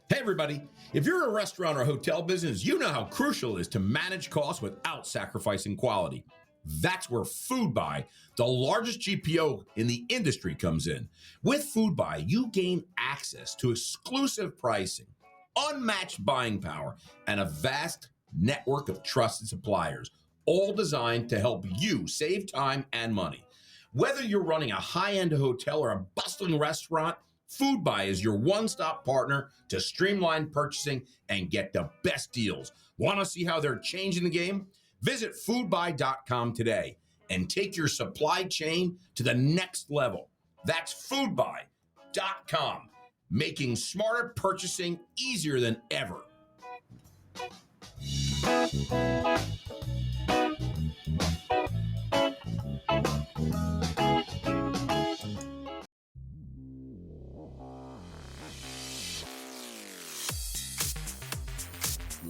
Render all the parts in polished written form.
Hey everybody, if you're a restaurant or hotel business, you know how crucial it is to manage costs without sacrificing quality. That's where FoodBuy, the largest GPO in the industry, comes in. With FoodBuy, you gain access to exclusive pricing, unmatched buying power, and a vast network of trusted suppliers, all designed to help you save time and money. Whether you're running a high-end hotel or a bustling restaurant, FoodBuy is your one-stop partner to streamline purchasing and get the best deals. Want to see how they're changing the game? Visit foodbuy.com today and take your supply chain to the next level. That's foodbuy.com, making smarter purchasing easier than ever.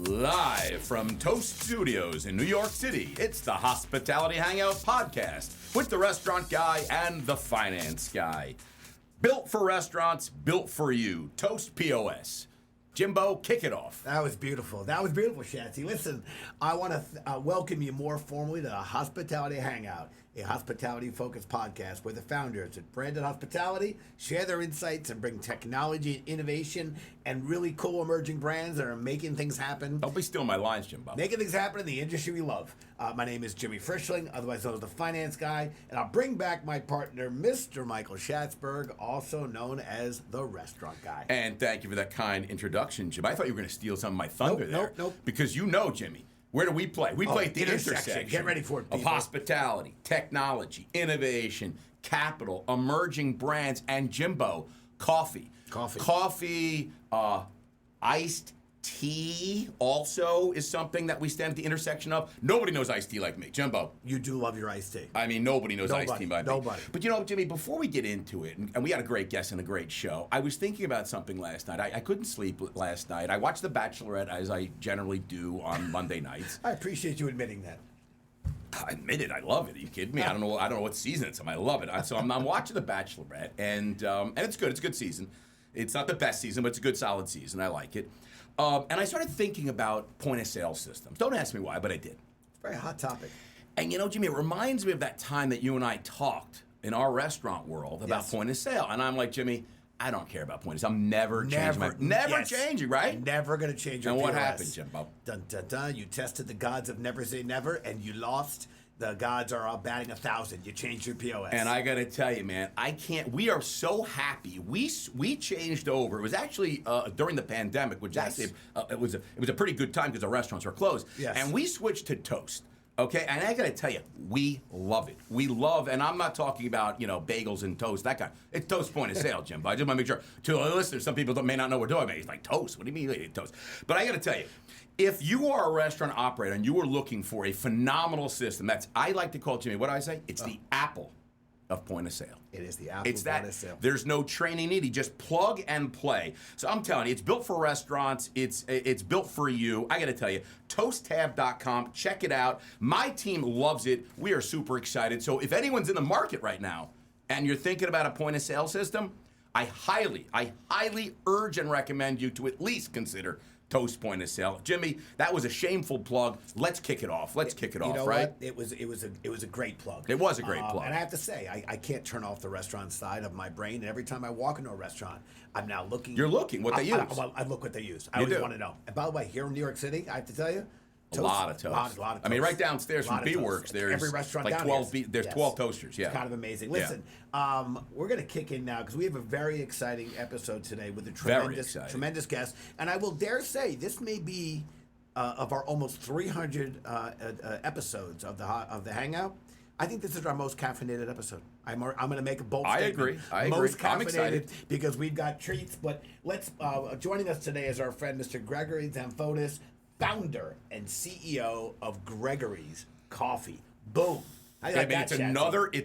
Live from Toast Studios in New York City, it's the Hospitality Hangout Podcast with the restaurant guy and the finance guy. Built for restaurants, built for you. Toast POS. Jimbo, kick it off. That was beautiful. That was beautiful, Schatzy. Listen, I want to welcome you more formally to the Hospitality Hangout, a hospitality-focused podcast where the founders at Branded Hospitality share their insights and bring technology and innovation and really cool emerging brands that are making things happen. Don't be stealing my lines, Jimbo. Making things happen in the industry we love. My name is Jimmy Frischling, otherwise known as the Finance Guy, and I'll bring back my partner, Mr. Michael Schatzberg, also known as the Restaurant Guy. And thank you for that kind introduction, Jim. I thought you were going to steal some of my thunder there. Nope. Because you know, Jimmy, where do we play? We play at the intersection. Get ready for it, people. Of hospitality, technology, innovation, capital, emerging brands, and Jimbo, coffee. Coffee, iced tea also is something that we stand at the intersection of. Nobody knows iced tea like me. Jimbo. You do love your iced tea. I mean, nobody knows iced tea like me. Nobody. But you know, Jimmy, before we get into it, and we had a great guest and a great show, I was thinking about something last night. I couldn't sleep last night. I watched The Bachelorette, as I generally do on Monday nights. I appreciate you admitting that. I admit it. I love it. Are you kidding me? I don't know what season it's on. I love it. So I'm watching The Bachelorette, and it's good. It's a good season. It's not the best season, but it's a good, solid season. I like it. And I started thinking about point-of-sale systems. Don't ask me why, but I did. It's a very hot topic. And you know, Jimmy, it reminds me of that time that you and I talked in our restaurant world about point-of-sale. And I'm like, Jimmy, I don't care about point-of-sale. I'm never changing, right? Never going to change your And POS. what happened, Jimbo? Dun, dun, dun. You tested the gods of never say never, and you lost. The gods are all batting 1,000. You changed your POS. And I got to tell you, man, I can't. We are so happy. We changed over. It was actually during the pandemic, which actually it was a pretty good time because the restaurants were closed. Yes. And we switched to toast. Okay, and I got to tell you, we love it. We love, and I'm not talking about bagels and toast. That kind. It's toast point of sale, Jim. But I just want to make sure to the listeners, some people may not know what we're doing. It's like toast. What do you mean toast? But I got to tell you, if you are a restaurant operator and you are looking for a phenomenal system, I like to call it, Jimmy, what do I say? It's the Apple of point of sale. It is the Apple of point of sale. There's no training needed. Just plug and play. So I'm telling you, it's built for restaurants. It's built for you. I got to tell you, toasttab.com. Check it out. My team loves it. We are super excited. So if anyone's in the market right now and you're thinking about a point of sale system, I highly urge and recommend you to at least consider Toast point of sale. Jimmy, that was a shameful plug. Let's kick it off. Right? What? It was a great plug. It was a great plug. And I have to say, I can't turn off the restaurant side of my brain. And every time I walk into a restaurant, I'm now looking. You're looking what they use. I look what they use. I always want to know. And by the way, here in New York City, I have to tell you, a lot of toast. A lot of toast. I mean, right downstairs from B-Works, there's every restaurant like down 12. here. There's 12 toasters. Yeah, it's kind of amazing. Listen, we're going to kick in now because we have a very exciting episode today with a tremendous guest, and I will dare say this may be of our almost 300 episodes of the Hangout. I think this is our most caffeinated episode. I'm going to make a bold statement. I agree. Most I'm caffeinated excited because we've got treats. But let's joining us today is our friend Mr. Gregory Zamfotis, founder and CEO of Gregorys Coffee. Boom. It's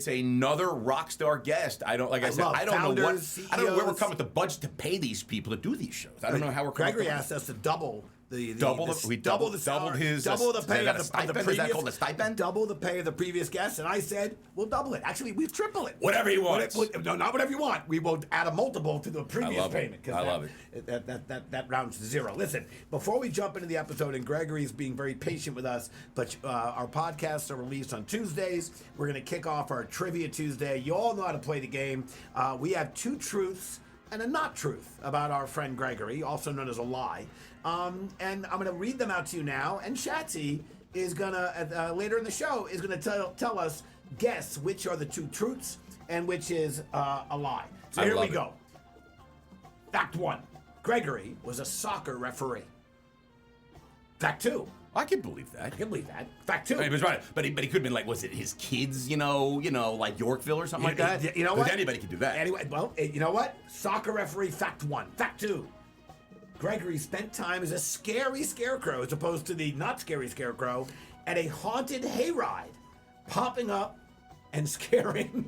another rock star guest. I don't know where we're coming with the budget to pay these people to do these shows. I don't know how we're coming. Gregory asked us to double We doubled his double the pay of the previous. Is that called a stipend? Double the pay of the previous guest, and I said we'll double it. Actually, we triple it. Whatever you want. No, not whatever you want. We will add a multiple to the previous payment. I love it. That rounds to zero. Listen, before we jump into the episode, and Gregory is being very patient with us, but our podcasts are released on Tuesdays. We're going to kick off our Trivia Tuesday. You all know how to play the game. We have 2 truths and a not truth about our friend Gregory, also known as a lie. And I'm going to read them out to you now. And Schatzy is going to, later in the show, is going to tell us, guess which are the 2 truths and which is a lie. So here we go. Fact 1. Gregory was a soccer referee. Fact 2. I can believe that. Fact 2. He was right, but he could have been like, was it his kids? Like Yorkville or something like that. You know what? Anybody could do that. Anyway, well, you know what? Soccer referee. Fact 1. Fact 2. Gregory spent time as a scary scarecrow, as opposed to the not scary scarecrow, at a haunted hayride, popping up and scaring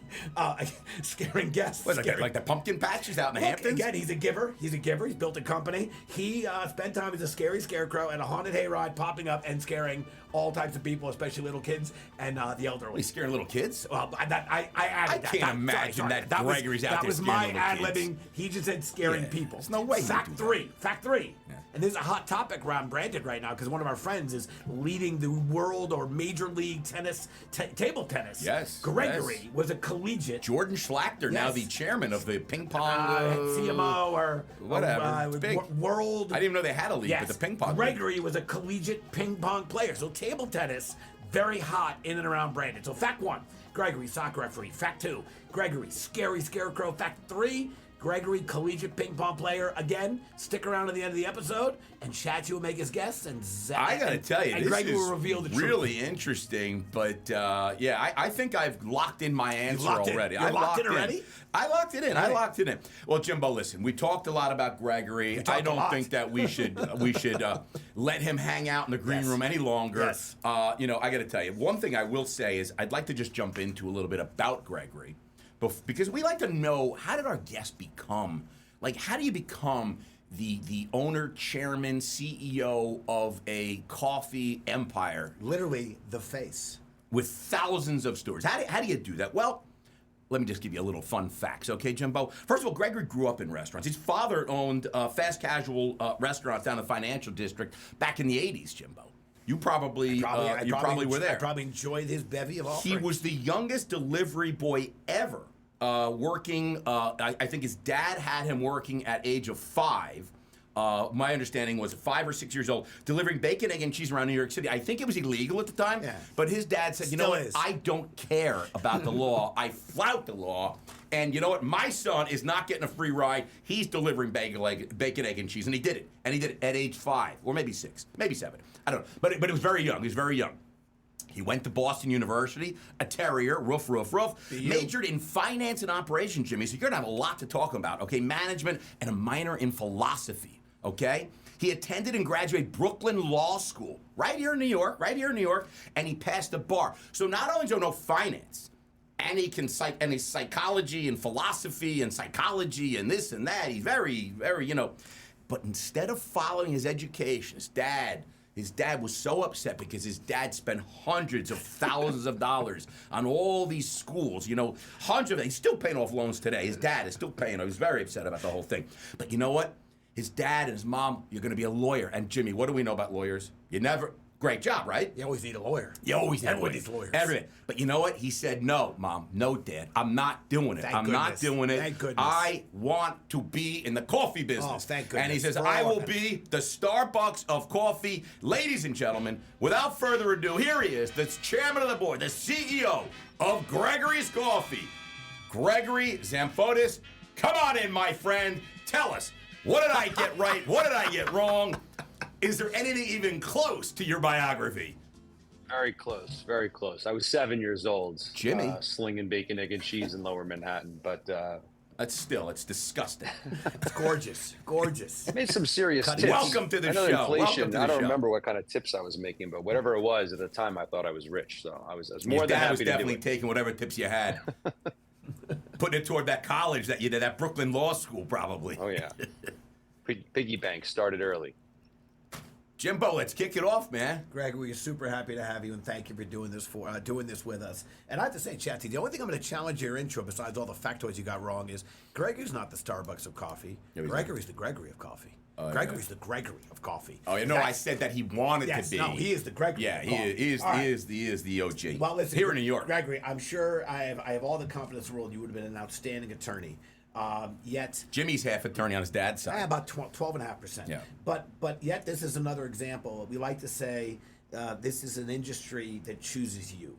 guests. What, like the pumpkin patches out in the Hamptons? Again, he's a giver. He's built a company. He spent time as a scary scarecrow at a haunted hayride, popping up and scaring all types of people, especially little kids and the elderly. He's scaring little kids? Well, I added that. I can't imagine that Gregory's out there scaring little kids. That was my ad-libbing. He just said scaring people. There's no way. Fact 3. Yeah. And there's a hot topic around Brandon right now because one of our friends is leading the world or major league tennis, table tennis. Yes. Gregory was a collegiate. Jordan Schlachter, now the chairman of the ping pong CMO or whatever. World. I didn't even know they had a league, but the ping pong. Gregory was a collegiate ping pong player. So table tennis, very hot in and around Brandon. So fact 1, Gregory, soccer referee. Fact 2, Gregory, scary scarecrow. Fact 3, Gregory, collegiate ping pong player. Again, stick around to the end of the episode, and Schatzy will make his guess, and I gotta tell you, and this Gregory is will reveal the truth. Really interesting, but I think I've locked in my answer already. I locked it already? I locked it in. I locked it in. Well, Jimbo, listen, we talked a lot about Gregory. I don't think that we should let him hang out in the green room any longer. Yes. I got to tell you, one thing I will say is I'd like to just jump into a little bit about Gregory, because we like to know, how did our guest become? Like, how do you become the owner, chairman, CEO of a coffee empire? Literally the face. With thousands of stores. How do you do that? Well, let me just give you a little fun facts, okay, Jimbo? First of all, Gregory grew up in restaurants. His father owned fast casual restaurants down in the financial district back in the 80s, Jimbo. You probably were there. I probably enjoyed his bevy of offerings. He was the youngest delivery boy ever. Working, I think his dad had him working at age of 5. My understanding was 5 or 6 years old, delivering bacon, egg, and cheese around New York City. I think it was illegal at the time, but his dad said, you know what, I don't care about the law. I flout the law. And you know what, my son is not getting a free ride. He's delivering bacon, egg, and cheese. And he did it. And he did it at age 5, or maybe 6, maybe 7. I don't know. But it was very young. He was very young. He went to Boston University, a terrier, roof. Majored in finance and operations, Jimmy. So you're going to have a lot to talk about, okay? Management and a minor in philosophy, okay? He attended and graduated Brooklyn Law School, right here in New York, and he passed the bar. So not only does he know finance, and he can his psychology and philosophy and psychology and this and that. He's very, very, But instead of following his education, his dad was so upset because his dad spent hundreds of thousands of dollars on all these schools, hundreds of them. He's still paying off loans today. His dad is still paying. He was very upset about the whole thing. But you know what? His dad and his mom, you're going to be a lawyer. And Jimmy, what do we know about lawyers? Great job, right? You always need a lawyer. Everyone needs lawyers. Everyone. But you know what? He said, no, Mom, no, Dad, I'm not doing it. Thank goodness. I want to be in the coffee business. Oh, thank goodness. And he says, I will be the Starbucks of coffee. Ladies and gentlemen, without further ado, here he is, the chairman of the board, the CEO of Gregorys Coffee, Gregory Zamfotis. Come on in, my friend. Tell us, what did I get right? What did I get wrong? Is there anything even close to your biography? Very close, very close. I was 7 years old. Jimmy. Slinging bacon, egg, and cheese in Lower Manhattan. But it's disgusting. It's gorgeous. I made some serious tips. Welcome to the show. Inflation, I don't remember what kind of tips I was making, but whatever it was, at the time I thought I was rich. So I was more than happy to do it. Your dad was definitely taking whatever tips you had. Putting it toward that college that you did, that Brooklyn Law School probably. Oh, yeah. Piggy bank started early. Jimbo, let's kick it off, man. Greg, we're super happy to have you, and thank you for doing this with us. And I have to say, Schatzy, the only thing I'm going to challenge your intro, besides all the factoids you got wrong, is Gregory's not the Starbucks of coffee. Yeah, Gregory's the Gregory of coffee. Gregory's the Gregory of coffee. Oh, you know, I said that he wanted to be. No, he is the Gregory. Yeah, of coffee. He is the OG. Well, listen, here in New York. Gregory, I'm sure I have all the confidence in the world you would have been an outstanding attorney. Yet Jimmy's half attorney on his dad's side. About 12.5%. Yeah. But yet this is another example. We like to say this is an industry that chooses you,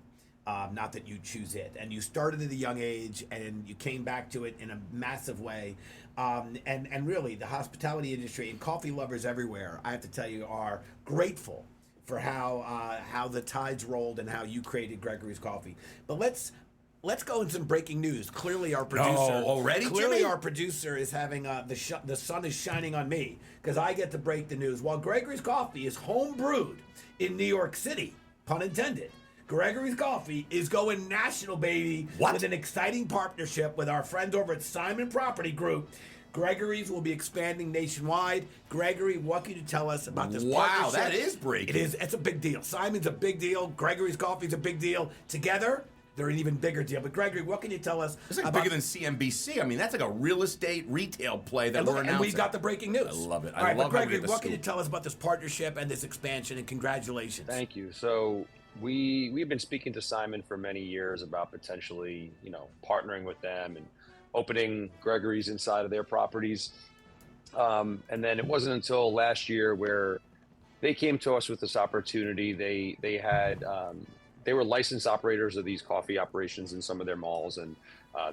not that you choose it. And you started at a young age, and you came back to it in a massive way. And really, the hospitality industry and coffee lovers everywhere, I have to tell you, are grateful for how the tides rolled and how you created Gregorys Coffee. But let's go in some breaking news. Clearly, our producer. Already, Clearly, Jimmy? our producer is having the sun is shining on me because I get to break the news. While Gregorys Coffee is home brewed in New York City, pun intended, Gregorys Coffee is going national, baby, with an exciting partnership with our friends over at Simon Property Group. Gregorys will be expanding nationwide. Gregory, what can you tell us about this partnership? Wow, that is breaking. It's a big deal. Simon's a big deal. Gregorys Coffee's a big deal. Together, they're an even bigger deal. But Gregory, what can you tell us? It's like bigger than CNBC. I mean, that's like a real estate retail play that we're announcing. And we've got the breaking news. I love it. All right, love but Gregory, how we get the what can you scoop. tell us about this partnership and this expansion? And congratulations. Thank you. So we've been speaking to Simon for many years about potentially, partnering with them and opening Gregorys inside of their properties. And then it wasn't until last year where they came to us with this opportunity. They were licensed operators of these coffee operations in some of their malls, and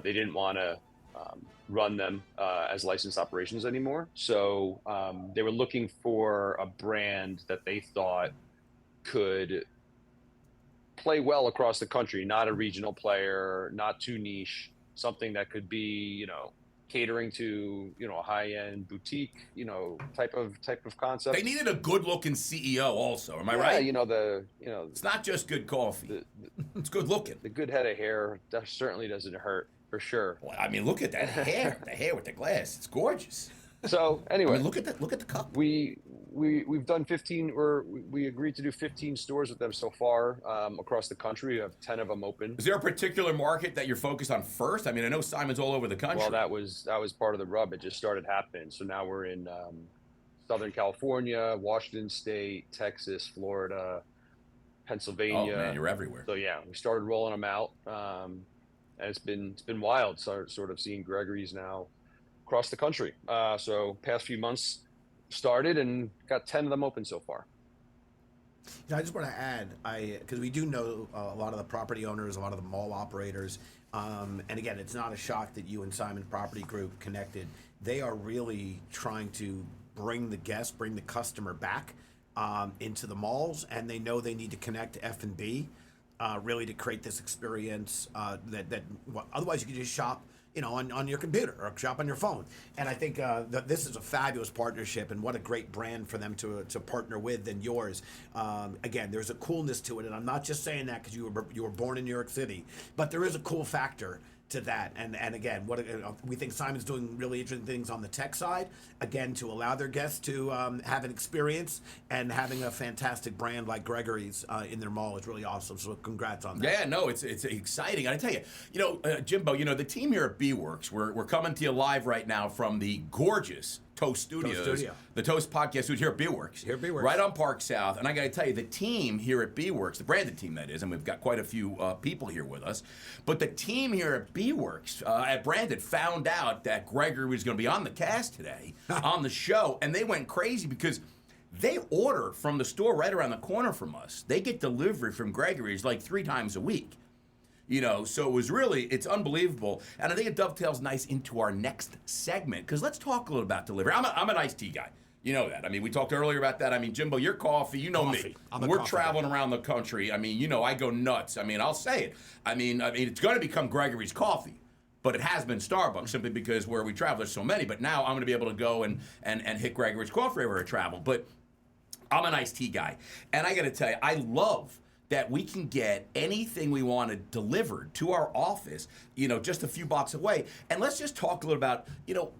they didn't want to run them as licensed operations anymore. So they were looking for a brand that they thought could play well across the country, not a regional player, not too niche, something that could be, catering to, a high-end boutique, type of concept. They needed a good-looking CEO also. Am I right? It's not just good coffee. It's good looking. The good head of hair that certainly doesn't hurt, for sure. Well, I mean, look at that hair. The hair with the glass. It's gorgeous. So anyway, I mean, look at the cup. We've done 15, or we agreed to do 15 stores with them so far across the country. We have 10 of them open. Is there a particular market that you're focused on first? I mean, I know Simon's all over the country. Well, that was part of the rub. It just started happening. So now we're in Southern California, Washington State, Texas, Florida, Pennsylvania. Oh man, you're everywhere. So yeah, we started rolling them out, and it's been wild. Sort of seeing Gregorys now across the country. So past few months started and got 10 of them open so far. I just want to add, because we do know a lot of the property owners, a lot of the mall operators, and again, it's not a shock that you and Simon Property Group connected. They are really trying to bring the customer back into the malls, and they know they need to connect to F&B really to create this experience otherwise you could just shop on your computer or shop on your phone. And I think that this is a fabulous partnership, and what a great brand for them to partner with than yours. Again, there's a coolness to it, and I'm not just saying that because you were born in New York City, but there is a cool factor to that. And again, we think Simon's doing really interesting things on the tech side, again, to allow their guests to have an experience, and having a fantastic brand like Gregorys in their mall is really awesome. So congrats on that. Yeah, no, it's exciting. And I tell you, Jimbo, the team here at B-Works, we're coming to you live right now from the gorgeous Toast Studios, the Toast Podcast Studio here at B-Works. Right on Park South. And I got to tell you, the team here at B-Works, the branded team that is, and we've got quite a few people here with us, but the team here at B-Works, at Branded, found out that Gregory was going to be on the cast today, on the show, and they went crazy because they order from the store right around the corner from us. They get delivery from Gregory's like 3 times a week. So it's unbelievable. And I think it dovetails nice into our next segment, because let's talk a little about delivery. I'm an iced tea guy. You know that. I mean, we talked earlier about that. I mean, Jimbo, your coffee, me. We're traveling around the country. I mean, I go nuts. I mean, I'll say it. I mean, it's going to become Gregorys Coffee. But it has been Starbucks simply because where we travel, there's so many. But now I'm going to be able to go and hit Gregorys Coffee wherever I travel. But I'm an iced tea guy. And I got to tell you, I love that we can get anything we wanted delivered to our office, just a few blocks away. And let's just talk a little about,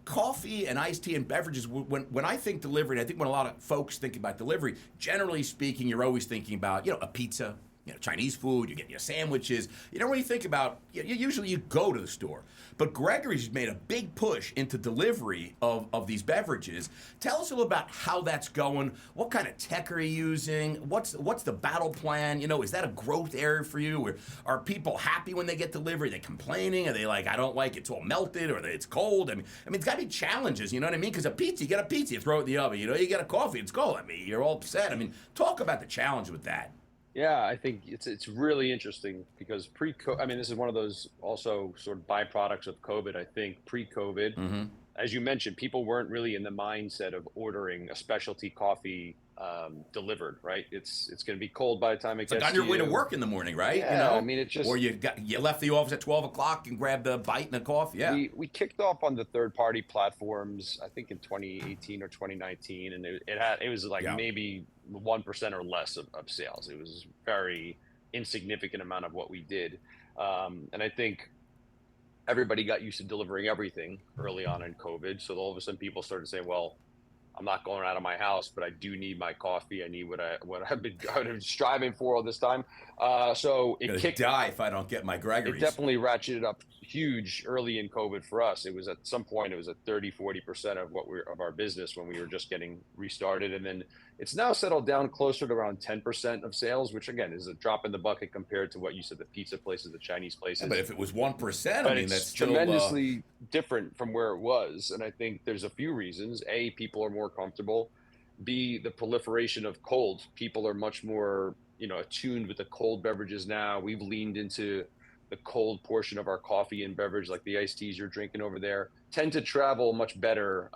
coffee and iced tea and beverages. When I think delivery, and I think when a lot of folks think about delivery, generally speaking, you're always thinking about, a pizza, Chinese food, you're getting your sandwiches. You don't really think about, usually you go to the store. But Gregory's made a big push into delivery of these beverages. Tell us a little about how that's going. What kind of tech are you using? What's the battle plan? Is that a growth area for you? Or are people happy when they get delivery? Are they complaining? Are they like, I don't like it, it's all melted, or it's cold? I mean, it's got to be challenges, you know what I mean? Because a pizza, you get a pizza, you throw it in the oven. You get a coffee, it's cold. You're all upset. Talk about the challenge with that. Yeah, I think it's really interesting because this is one of those also sort of byproducts of COVID. I think pre-COVID, as you mentioned, people weren't really in the mindset of ordering a specialty coffee delivered, right? It's going to be cold by the time it gets on your way to work in the morning, right? Yeah, or you left the office at 12 o'clock and grabbed a bite and a coffee. Yeah, we kicked off on the third-party platforms, I think in 2018 or 2019, and it was like maybe 1% or less of sales. It was very insignificant amount of what we did, and I think everybody got used to delivering everything early on in COVID. So all of a sudden, people started saying, "Well, I'm not going out of my house, but I do need my coffee. I need what I've been striving for all this time." So it die if I don't get my Gregorys. It definitely ratcheted up huge early in COVID for us. It was at some point, it was at 30-40% of our business when we were just getting restarted. And then it's now settled down closer to around 10% of sales, which again is a drop in the bucket compared to what you said, the pizza places, the Chinese places. Yeah, but if it was 1%, that's still tremendously different from where it was. And I think there's a few reasons. A, people are more comfortable. B, the proliferation of cold. People are much more, attuned with the cold beverages now. We've leaned into the cold portion of our coffee and beverage, like the iced teas you're drinking over there, tend to travel much better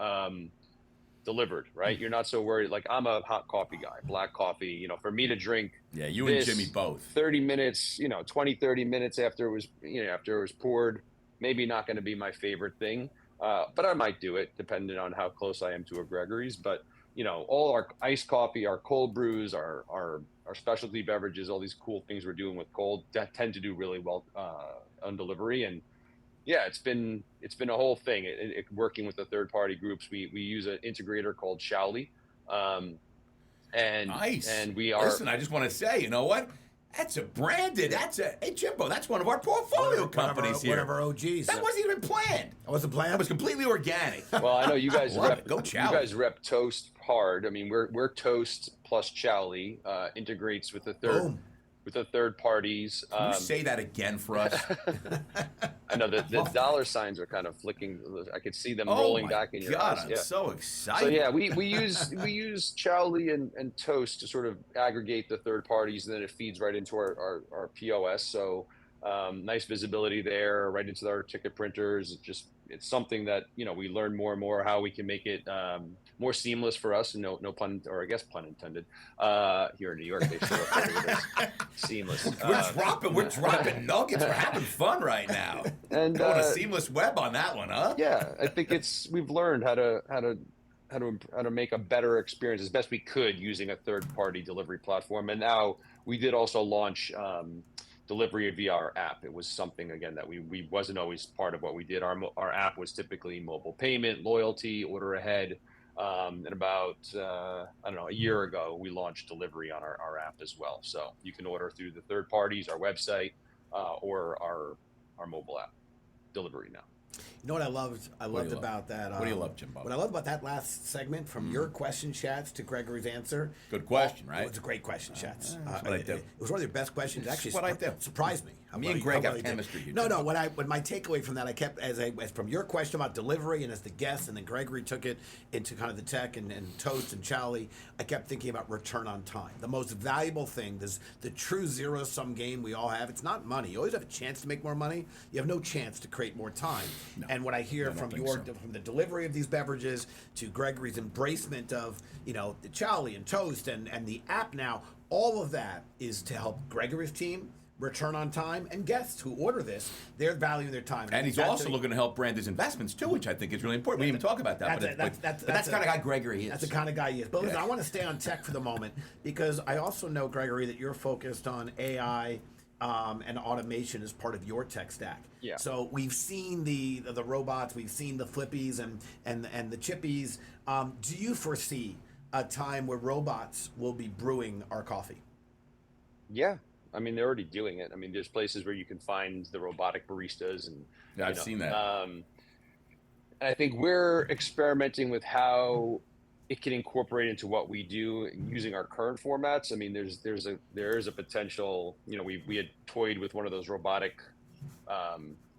delivered, right? You're not so worried. Like, I'm a hot coffee guy, black coffee, for me to drink. Yeah, you and Jimmy both. 30 minutes, 20, 30 minutes after it was poured, maybe not going to be my favorite thing. But I might do it depending on how close I am to a Gregory's. But, all our iced coffee, our cold brews, our specialty beverages, all these cool things we're doing with cold tend to do really well on delivery. And yeah, it's been a whole thing. Working with the third party groups, we use an integrator called Schatzy. Nice. And we are. Listen, I just want to say, you know what? That's hey Jimbo, that's one of our portfolio companies here. One of our OGs. That wasn't even planned. That wasn't planned? That was completely organic. Well, I know you guys you guys rep Toast hard. We're Toast plus Schatzy, integrates with the third parties. Can you say that again for us? I know the dollar signs are kind of flicking. I could see them rolling back in your eyes. I'm so excited. So yeah, we use Schatzy and Toast to sort of aggregate the third parties, and then it feeds right into our POS. So nice visibility there, right into our ticket printers. It's something that we learn more and more how we can make it more seamless for us. No pun, or I guess pun intended. Here in New York, they still refer to it as seamless. We're dropping nuggets. We're having fun right now. And going a seamless web on that one, huh? Yeah, I think we've learned how to make a better experience as best we could using a third-party delivery platform. And now we did also launch delivery via our app. It was something, again, that we wasn't always part of what we did. Our app was typically mobile payment, loyalty, order ahead. And about a year ago, we launched delivery on our app as well. So you can order through the third parties, our website, or our mobile app delivery now. You know what I loved about that? What do you love, Jimbo? What I loved about that last segment, from your question, Schatz, to Gregory's answer. Good question, right? It was a great question, Schatz. That's what I do. It was one of your best questions. That's what I do. Surprised me. Me and Greg have chemistry. No. When my takeaway from that, I kept as from your question about delivery, and as the guest, and then Gregory took it into kind of the tech and Toast and Schatzy, I kept thinking about return on time. The most valuable thing, the true zero-sum game we all have. It's not money. You always have a chance to make more money. You have no chance to create more time. No. And what I hear from the delivery of these beverages to Gregory's embracement of the Schatzy and Toast and the app now, all of that is to help Gregory's team return on time, and guests who order this, they're valuing their time. And he's also looking to help brand his investments too, which I think is really important. We didn't even talk about that, that's the kind of guy Gregory is. That's the kind of guy he is. But listen, I want to stay on tech for the moment because I also know, Gregory, that you're focused on AI and automation as part of your tech stack. Yeah. So we've seen the robots, we've seen the flippies and the chippies. Do you foresee a time where robots will be brewing our coffee? Yeah. I mean, they're already doing it. I mean, there's places where you can find the robotic baristas, and I've seen that. And I think we're experimenting with how it can incorporate into what we do using our current formats. I mean, there is a potential. We had toyed with one of those robotic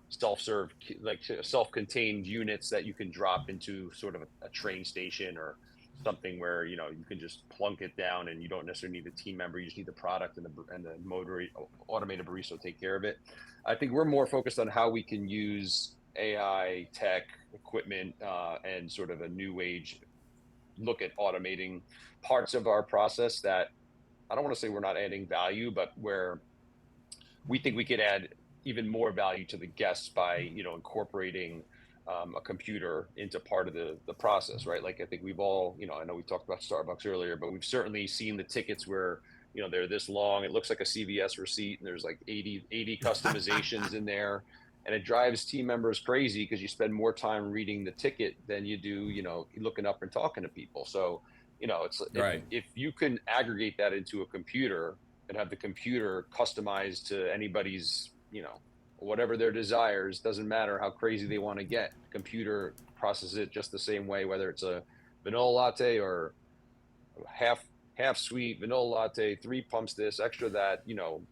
self-serve, like self-contained units that you can drop into sort of a train station or something where you can just plunk it down and you don't necessarily need a team member. You just need the product and the automated barista will take care of it. I think we're more focused on how we can use AI tech equipment and sort of a new age look at automating parts of our process that I don't want to say we're not adding value, but where we think we could add even more value to the guests by incorporating a computer into part of the process, right? Like I think we've all, I know we talked about Starbucks earlier, but we've certainly seen the tickets where, they're this long, it looks like a CVS receipt and there's like 80 customizations in there. And it drives team members crazy because you spend more time reading the ticket than you do, looking up and talking to people. So, it's right. If you can aggregate that into a computer and have the computer customized to anybody's, whatever their desires, doesn't matter how crazy they want to get. Computer processes it just the same way, whether it's a vanilla latte or half sweet vanilla latte, 3 pumps this, extra that,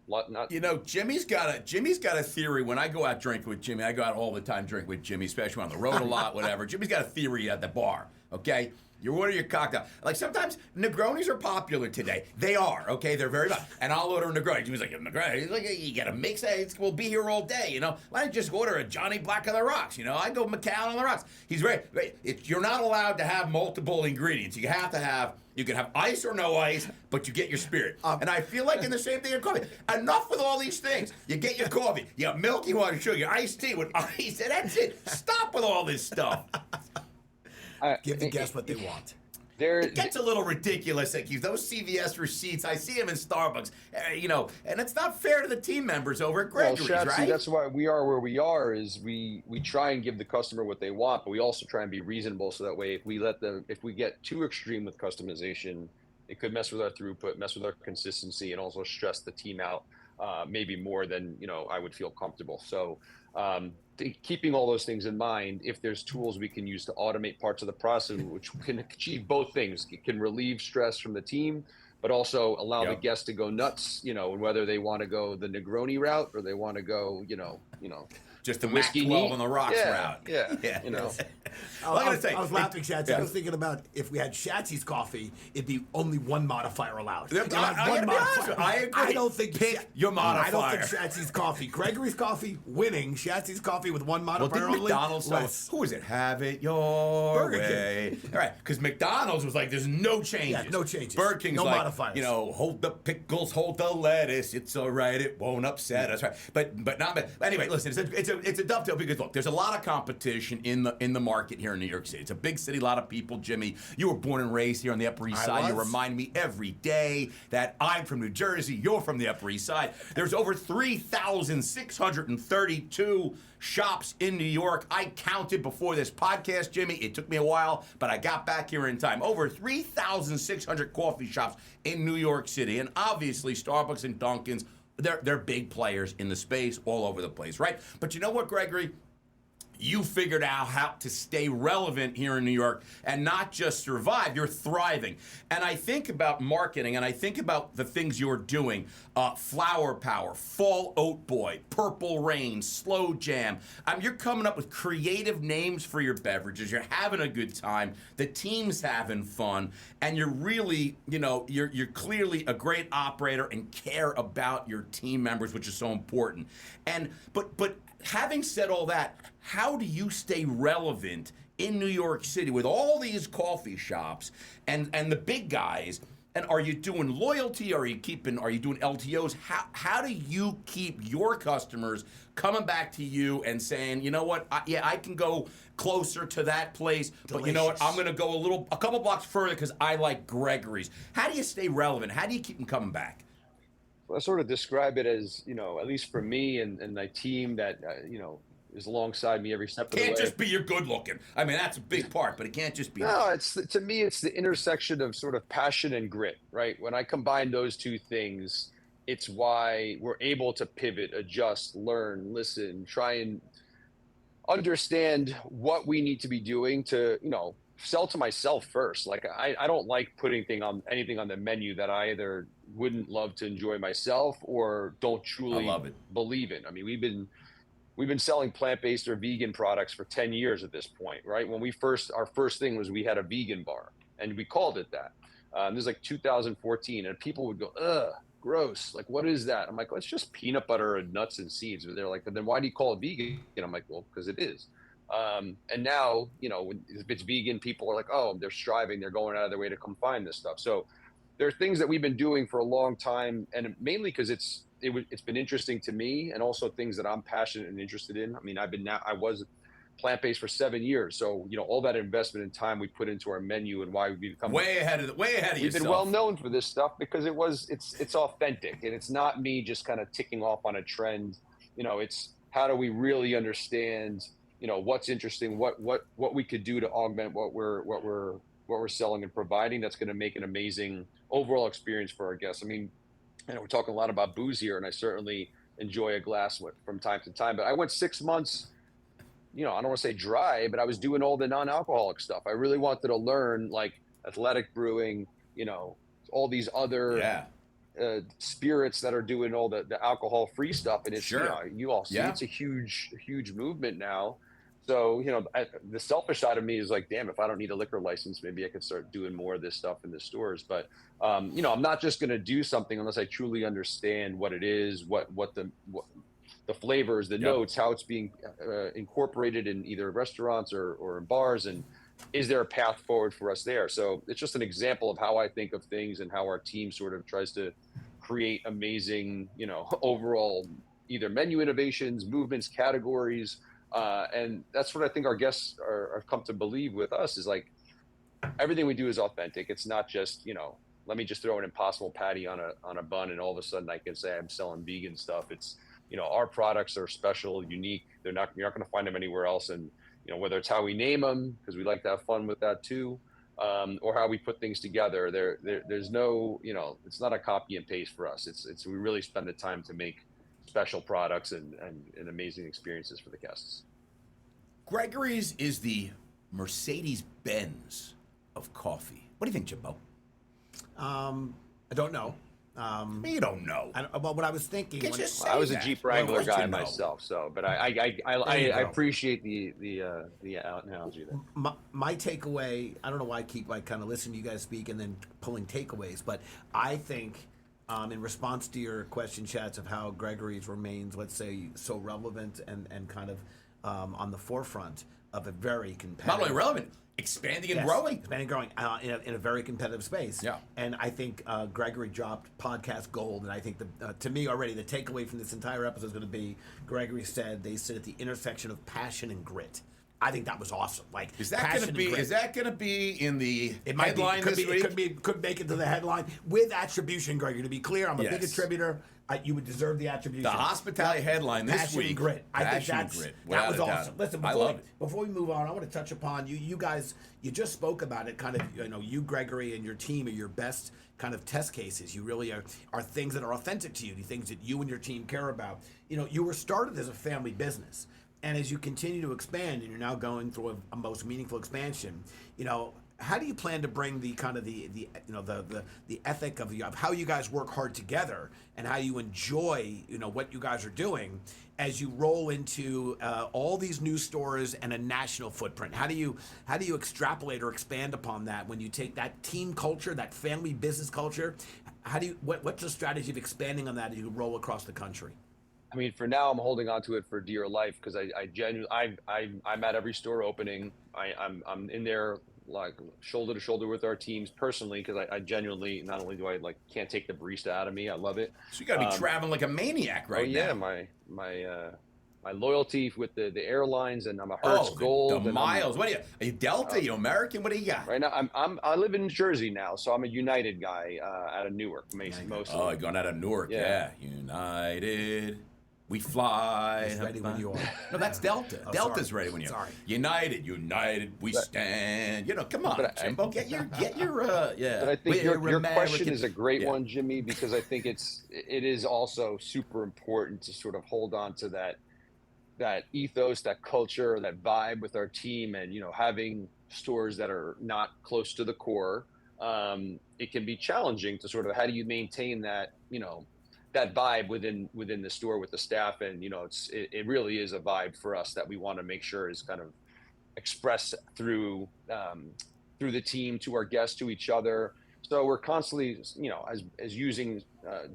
not. Jimmy's got a theory. When I go out drinking with Jimmy, I go out all the time drinking with Jimmy, especially on the road a lot, whatever. Jimmy's got a theory at the bar, okay? You order your cocktail. Like sometimes Negronis are popular today. They are, okay? They're very popular. And I'll order a Negroni. Jimmy's like, Negroni? He's like, you got to mix it. We'll be here all day, Why don't you just order a Johnny Black on the rocks, I go Macallan on the rocks. He's right. You're not allowed to have multiple ingredients. You have to have, you can have ice or no ice, but you get your spirit. And I feel like in the same thing in coffee. Enough with all these things. You get your coffee. You got milk, you want sugar, iced tea with ice, and that's it. Stop with all this stuff. Give the guests what they want. It gets a little ridiculous. Like those CVS receipts, I see them in Starbucks, and it's not fair to the team members over at Gregorys, Schatzy, right? That's why we are where we are. Is we try and give the customer what they want, but we also try and be reasonable. So that way, if we get too extreme with customization, it could mess with our throughput, mess with our consistency, and also stress the team out maybe more than I would feel comfortable. So. Keeping all those things in mind, if there's tools we can use to automate parts of the process, which can achieve both things, it can relieve stress from the team, but also allow the guests to go nuts, whether they want to go the Negroni route or they want to go, just the Mac 12 on the rocks route. Yeah. I was laughing, Schatzy. I was thinking about if we had Schatzy's coffee, it'd be only one modifier allowed. I agree. I don't think pick your modifier. I don't think Schatzy's coffee. Gregory's coffee winning. Schatzy's coffee with one modifier only. McDonald's. Who is it? Have it your way. All right, because McDonald's was like, there's no changes. Yeah, no changes. Burger King's no like, modifiers. Hold the pickles, hold the lettuce. It's all right. It won't upset us. Right. But not. Anyway, listen. It's a dovetail because look, there's a lot of competition in the market here in New York City. It's a big city, a lot of people. Jimmy, you were born and raised here on the Upper East Side. You remind me every day that I'm from New Jersey. You're from the Upper East Side. There's over 3,632 shops in New York. I counted before this podcast, Jimmy. It took me a while, but I got back here in time. Over 3,600 coffee shops in New York City, and obviously Starbucks and Dunkin's. They're big players in the space all over the place, right? But you know what, Gregory? You figured out how to stay relevant here in New York and not just survive, you're thriving. And I think about marketing and I think about the things you're doing. Flower Power, Fall Oat Boy, Purple Rain, Slow Jam. You're coming up with creative names for your beverages. You're having a good time. The team's having fun. And you're really, you're clearly a great operator and care about your team members, which is so important. But having said all that, how do you stay relevant in New York City with all these coffee shops and the big guys And are you doing loyalty? Are you doing LTOs? How do you keep your customers coming back to you and saying, you know what, I can go closer to that place, but you know what, I'm going to go a couple blocks further because I like Gregorys. How do you stay relevant? How do you keep them coming back? Well, I sort of describe it as, at least for me and my team that, is alongside me every step of the way. Can't just be you're good looking. I mean, that's a big part, but it can't just be. No, to me, it's the intersection of sort of passion and grit, right? When I combine those two things, it's why we're able to pivot, adjust, learn, listen, try and understand what we need to be doing to, sell to myself first. Like I don't like putting anything on the menu that I either wouldn't love to enjoy myself or don't truly believe in. I mean, we've been selling plant-based or vegan products for 10 years at this point, right? When our first thing was we had a vegan bar and we called it that. This is like 2014 and people would go, ugh, gross. Like, what is that? I'm like, well, it's just peanut butter and nuts and seeds. But they're like, but then why do you call it vegan? I'm like, well, because it is. And now, if it's vegan, people are like, oh, they're striving, they're going out of their way to come find this stuff. So there are things that we've been doing for a long time, and mainly because it's been interesting to me, and also things that I'm passionate and interested in. I mean, I was plant-based for 7 years, so all that investment and time we put into our menu and why we become way ahead of yourself. We've been well known for this stuff because it's authentic, and it's not me just kind of ticking off on a trend. It's how do we really understand what's interesting, what we could do to augment what we're selling and providing that's going to make an amazing overall experience for our guests. I mean, we're talking a lot about booze here, and I certainly enjoy a glass from time to time, but I went 6 months, I don't want to say dry, but I was doing all the non-alcoholic stuff. I really wanted to learn like athletic brewing, all these other spirits that are doing all the alcohol-free stuff. And it's, you all see, it's a huge movement now. So, the selfish side of me is like, damn, if I don't need a liquor license, maybe I could start doing more of this stuff in the stores. But, I'm not just going to do something unless I truly understand what it is, what the flavors, the notes, how it's being incorporated in either restaurants or in bars. And is there a path forward for us there? So it's just an example of how I think of things and how our team sort of tries to create amazing, overall either menu innovations, movements, categories. And that's what I think our guests are come to believe with us is like everything we do is authentic. It's not just, let me just throw an Impossible Patty on a bun and all of a sudden I can say I'm selling vegan stuff. It's, our products are special, unique. You're not going to find them anywhere else. And, whether it's how we name them, because we like to have fun with that too, or how we put things together, there's no, it's not a copy and paste for us. It's we really spend the time to make special products and amazing experiences for the guests. Gregorys is the Mercedes-Benz of coffee. What do you think, Jimbo? I don't know. You don't know. Well, what I was thinking. I was a Jeep Wrangler guy myself, so but I appreciate the analogy there. My takeaway. I don't know why I keep kind of listening to you guys speak and then pulling takeaways, but I think. In response to your question, Schatz, of how Gregorys remains, let's say, so relevant and kind of on the forefront of a very competitive... Not only relevant, expanding and growing. Expanding and growing in a very competitive space. Yeah. And I think Gregory dropped podcast gold, and I think, to me already, the takeaway from this entire episode is going to be, Gregory said they sit at the intersection of passion and grit. I think that was awesome. Like, is that going to be in the headline this week? Could make it to the headline with attribution, Gregory. To be clear, I'm a big attributor. You would deserve the attribution. The hospitality headline this passion week. And grit. I think that was awesome. Listen, before we move on, I want to touch upon you guys. You just spoke about it. Kind of, you, Gregory, and your team are your best kind of test cases. You really are things that are authentic to you. The things that you and your team care about. You were started as a family business. And as you continue to expand, and you're now going through a most meaningful expansion, how do you plan to bring the kind of the ethic of how you guys work hard together and how you enjoy what you guys are doing as you roll into all these new stores and a national footprint? How do you extrapolate or expand upon that when you take that team culture, that family business culture? What's the strategy of expanding on that as you roll across the country? I mean, for now, I'm holding on to it for dear life because I genuinely, I'm at every store opening. I'm in there, like shoulder to shoulder with our teams personally, because I genuinely, not only do I like can't take the barista out of me, I love it. So you got to be traveling like a maniac right now. My loyalty with the airlines, and I'm a Hertz Gold. The miles. What are you Delta? You American? What do you got? Right now, I live in New Jersey now, so I'm a United guy out of Newark, mostly. Oh, you're going out of Newark, yeah. United. We fly. He's ready when you are. No, that's Delta. Delta's ready when you are. Sorry. United, we stand. Come on, Jimbo, get your yeah. But I think your question is a great one, Jimmy, because I think it is also super important to sort of hold on to that ethos, that culture, that vibe with our team, and having stores that are not close to the core. It can be challenging to sort of, how do you maintain that that vibe within the store with the staff, and it really is a vibe for us that we want to make sure is kind of expressed through the team to our guests, to each other. So we're constantly as using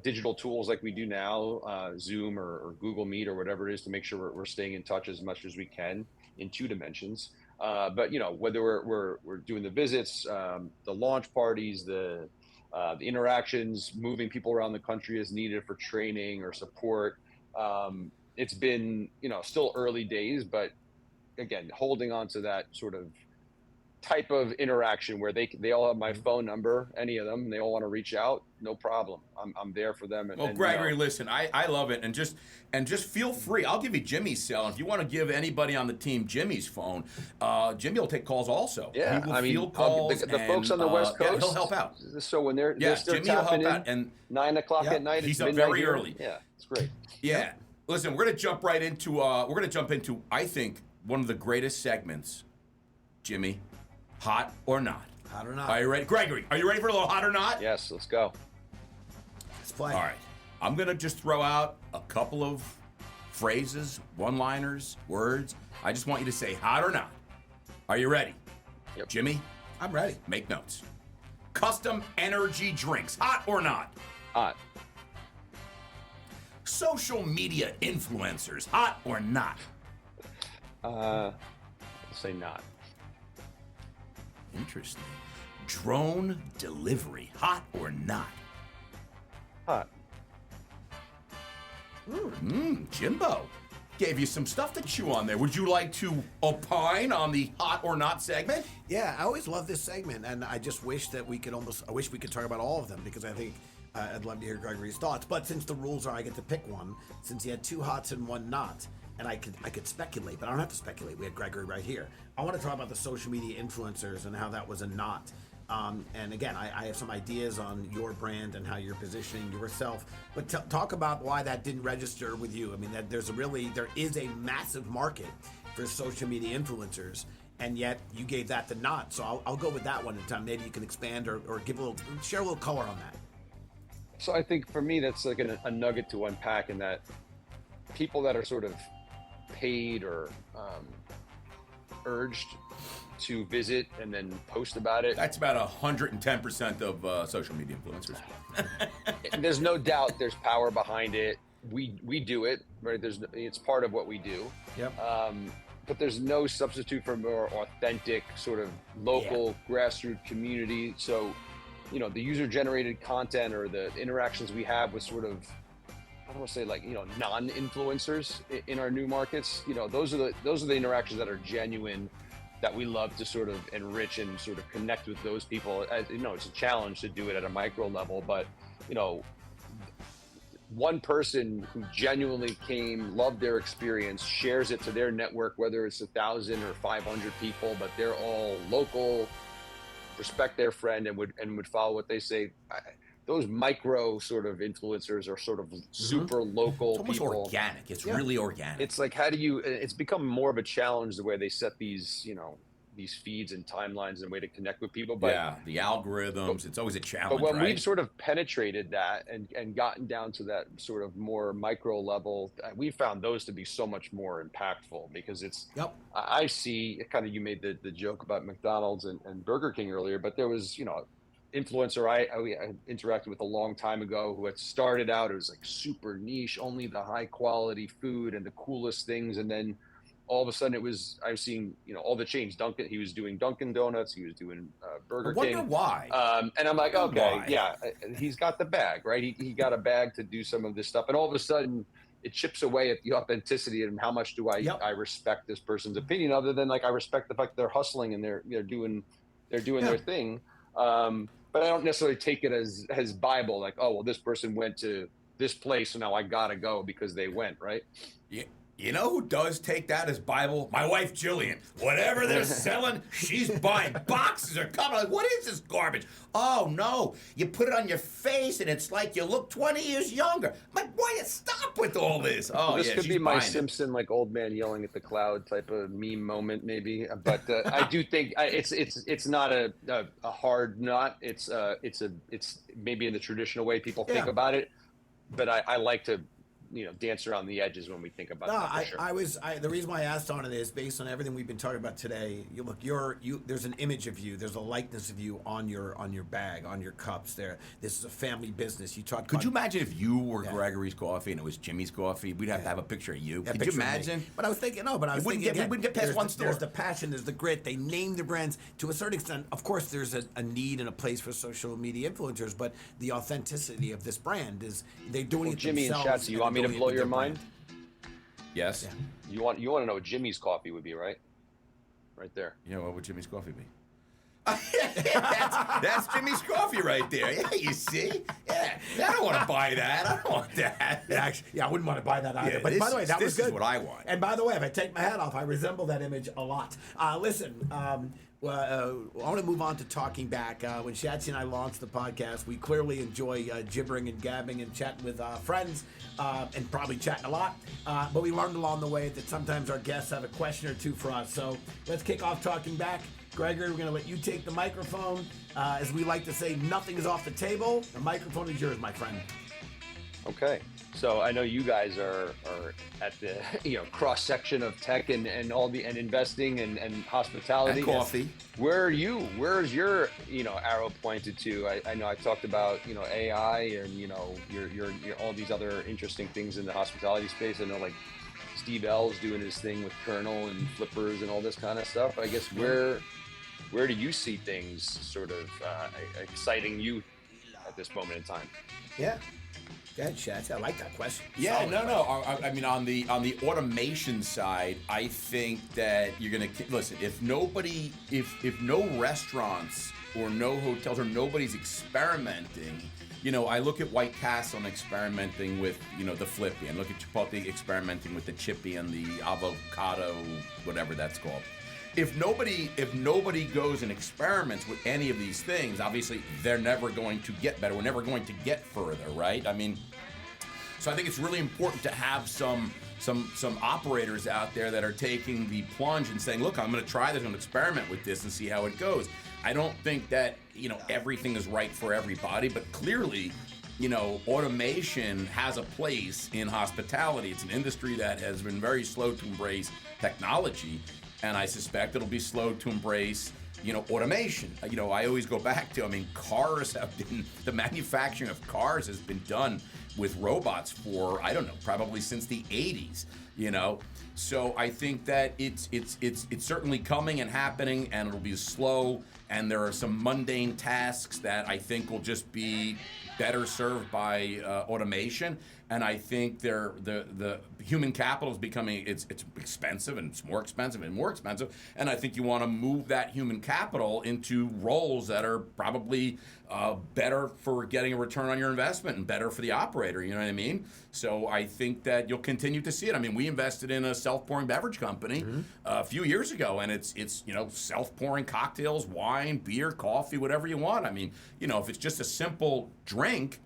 digital tools like we do now, Zoom or Google Meet or whatever it is, to make sure we're staying in touch as much as we can in 2 dimensions. But whether we're doing the visits, the launch parties, the interactions, moving people around the country as needed for training or support. It's been, still early days, but again, holding on to that sort of type of interaction where they all have my phone number, any of them, and they all want to reach out, no problem. I'm there for them. Well, Gregory, listen, I love it, and just feel free. I'll give you Jimmy's cell. If you want to give anybody on the team Jimmy's phone, Jimmy will take calls also. Yeah, he will field calls. The folks on the West Coast, he'll help out. So when they're Jimmy will help out, and 9 o'clock at night, he's up very here. early. Yeah, it's great. Yeah, listen, we're gonna jump right into I think one of the greatest segments, Jimmy. Hot or not? Hot or not? Are you ready? Gregory, are you ready for a little hot or not? Yes, let's go. Let's play. All right. I'm going to just throw out a couple of phrases, one-liners, words. I just want you to say hot or not. Are you ready? Yep. Jimmy? I'm ready. Make notes. Custom energy drinks. Hot or not? Hot. Social media influencers. Hot or not? I'll say not. Interesting. Drone delivery. Hot or not? Hot. Jimbo. Gave you some stuff to chew on there. Would you like to opine on the hot or not segment? Yeah, I always love this segment, and I just wish that we could talk about all of them, because I think I'd love to hear Gregory's thoughts. But since the rules are I get to pick one, since he had 2 hots and 1 not, and I could speculate, but I don't have to speculate. We had Gregory right here. I want to talk about the social media influencers and how that was a not. And again, I have some ideas on your brand and how you're positioning yourself. But talk about why that didn't register with you. I mean, there is a massive market for social media influencers, and yet you gave that the not. So I'll go with that one at a time. Maybe you can expand or share a little color on that. So I think for me, that's like a nugget to unpack, in that people that are sort of paid or urged to visit and then post about it. That's about 110% of social media influencers. There's no doubt there's power behind it. We do it, right? It's part of what we do. Yep. But there's no substitute for more authentic sort of local grassroots community. So, the user-generated content or the interactions we have with sort of, I don't want to say like, non-influencers in our new markets, those are the interactions that are genuine, that we love to sort of enrich and sort of connect with those people. As it's a challenge to do it at a micro level, but one person who genuinely came, loved their experience, shares it to their network, whether it's 1,000 or 500 people, but they're all local, respect their friend, and would follow what they say. Those micro sort of influencers are sort of super local. It's almost people. Organic. It's really organic. It's like, it's become more of a challenge the way they set these, these feeds and timelines and a way to connect with people. But the algorithms, it's always a challenge. But when we've sort of penetrated that and gotten down to that sort of more micro level, we found those to be so much more impactful, because it's, I see kind of, you made the joke about McDonald's and Burger King earlier, but there was, influencer I interacted with a long time ago who had started out, it was like super niche, only the high quality food and the coolest things, and then all of a sudden I was seeing, all the chains. Dunkin', he was doing Dunkin' Donuts, he was doing Burger King. I wonder why. And I'm like, okay, yeah, he's got the bag, right? He got a bag to do some of this stuff, and all of a sudden it chips away at the authenticity and how much do I respect this person's opinion, other than like I respect the fact they're hustling and they're doing their thing. But I don't necessarily take it as Bible, like, oh well, this person went to this place, so now I gotta go because they went, right? Yeah. You know who does take that as Bible? My wife, Jillian. Whatever they're selling, she's buying. Boxes are coming. Like, what is this garbage? Oh, no. You put it on your face, and it's like you look 20 years younger. I'm like, why you stop with all this? Oh, this could be my Simpson, like, old man yelling at the cloud type of meme moment, maybe. But I do think it's not a hard nut. It's maybe in the traditional way people think about it. But I like to dance around the edges when we think about that. Sure. The reason why I asked on it is based on everything we've been talking about today. There's an image of you. There's a likeness of you on your bag, on your cups. This is a family business. Could you imagine if you were Gregory's Coffee and it was Jimmy's Coffee? We'd have to have a picture of you. Could you imagine? But I was thinking, we wouldn't get past one store. There's the passion. There's the grit. They name their brands to a certain extent. Of course, there's a need and a place for social media influencers, but the authenticity of this brand is they're doing it Jimmy themselves. and Schatzy, you want me to blow your mind? Yes. Yeah. You want to know what Jimmy's coffee would be, right? Right there. Yeah, what would Jimmy's coffee be? that's Jimmy's coffee right there. Yeah, you see? Yeah. I don't want to buy that. I don't want that. Actually, I wouldn't want to buy that either. Yeah, but by the way, that was good. This is what I want. And by the way, if I take my hat off, I resemble that image a lot. Listen, I want to move on to talking back. When Schatzy and I launched the podcast, we clearly enjoy gibbering and gabbing and chatting with friends and probably chatting a lot. But we learned along the way that sometimes our guests have a question or two for us. So let's kick off talking back. Gregory, we're going to let you take the microphone. As we like to say, nothing is off the table. The microphone is yours, my friend. Okay. So I know you guys are at the cross section of tech and investing and hospitality and coffee. Where are you? Where's your arrow pointed to? I know I talked about AI and your all these other interesting things in the hospitality space. I know like Steve L's doing his thing with Kernel and Flippers and all this kind of stuff. I guess where do you see things sort of exciting you at this moment in time? Yeah. Go ahead, Schatz. I like that question. Yeah, Solid question. I mean, on the automation side, I think that you're gonna listen. If no restaurants or no hotels or nobody's experimenting, I look at White Castle and experimenting with the Flippy, and look at Chipotle experimenting with the Chippy and the avocado, whatever that's called. If nobody goes and experiments with any of these things, obviously they're never going to get better. We're never going to get further, right? I mean, so I think it's really important to have some operators out there that are taking the plunge and saying, look, I'm going to try this, I'm going to experiment with this and see how it goes. I don't think that everything is right for everybody, but clearly, automation has a place in hospitality. It's an industry that has been very slow to embrace technology. And I suspect it'll be slow to embrace, automation. I always go back to, cars have been, the manufacturing of cars has been done with robots for, I don't know, probably since the 80s, So I think that it's certainly coming and happening, and it'll be slow, and there are some mundane tasks that I think will just be better served by automation. And I think the human capital is becoming it's expensive, and it's more expensive and more expensive. And I think you want to move that human capital into roles that are probably better for getting a return on your investment and better for the operator. You know what I mean? So I think that you'll continue to see it. We invested in a self-pouring beverage company a few years ago, and it's self-pouring cocktails, wine, beer, coffee, whatever you want. If it's just a simple drink,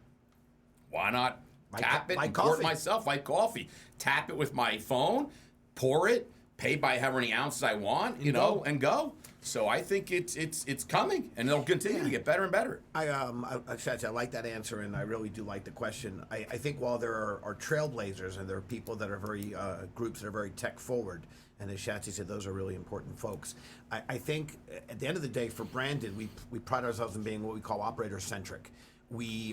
why not? Tap it and pour it myself like coffee. Tap it with my phone, pour it, pay by how many ounces I want, and go. So I think it's coming, and it'll continue to get better and better. Schatzy, I like that answer, and I really do like the question. I think while there are trailblazers and there are people that are very groups that are very tech forward, and as Schatzy said, those are really important folks. I think at the end of the day, for Brandon, we pride ourselves in being what we call operator centric.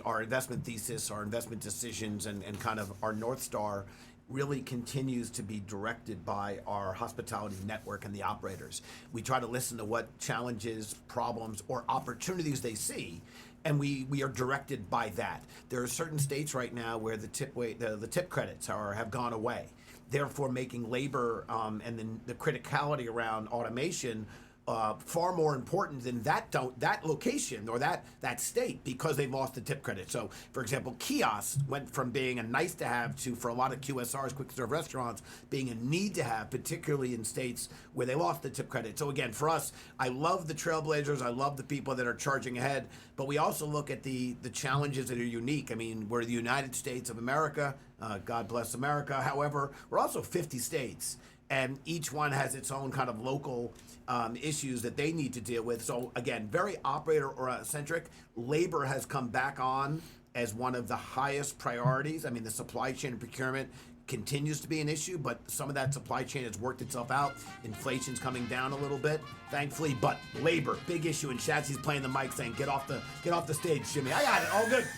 Our investment thesis, our investment decisions, and kind of our North Star really continues to be directed by our hospitality network and the operators. We try to listen to what challenges, problems, or opportunities they see, and we are directed by that. There are certain states right now where the tip credits have gone away, therefore making labor and then the criticality around automation far more important than that location or that state, because they lost the tip credit. So, for example, kiosks went from being a nice to have to, for a lot of QSRs, quick serve restaurants, being a need to have, particularly in states where they lost the tip credit. So again, for us, I love the trailblazers. I love the people that are charging ahead, but we also look at the challenges that are unique. I mean, we're the United States of America. God bless America. However, we're also 50 states, and each one has its own kind of local issues that they need to deal with. So again, very operator-centric. Labor has come back on as one of the highest priorities. I mean, the supply chain and procurement continues to be an issue, but some of that supply chain has worked itself out. Inflation's coming down a little bit, thankfully, but labor, big issue. And Schatzy's playing the mic saying, get off the stage, Jimmy. I got it, all good.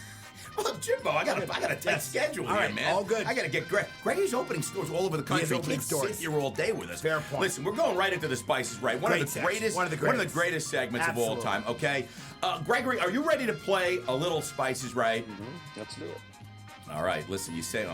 Well, Jimbo, I got a tight schedule all here, right, man. all good. I got to get Gregory's opening stores all over the country. He can't sit here all day with us. Fair point. Listen, we're going right into the Spices Right. One of the greatest segments Absolutely. of all time. Okay, Gregory, are you ready to play a little Spices Right? Mm-hmm. Let's do it. All right, listen, you say,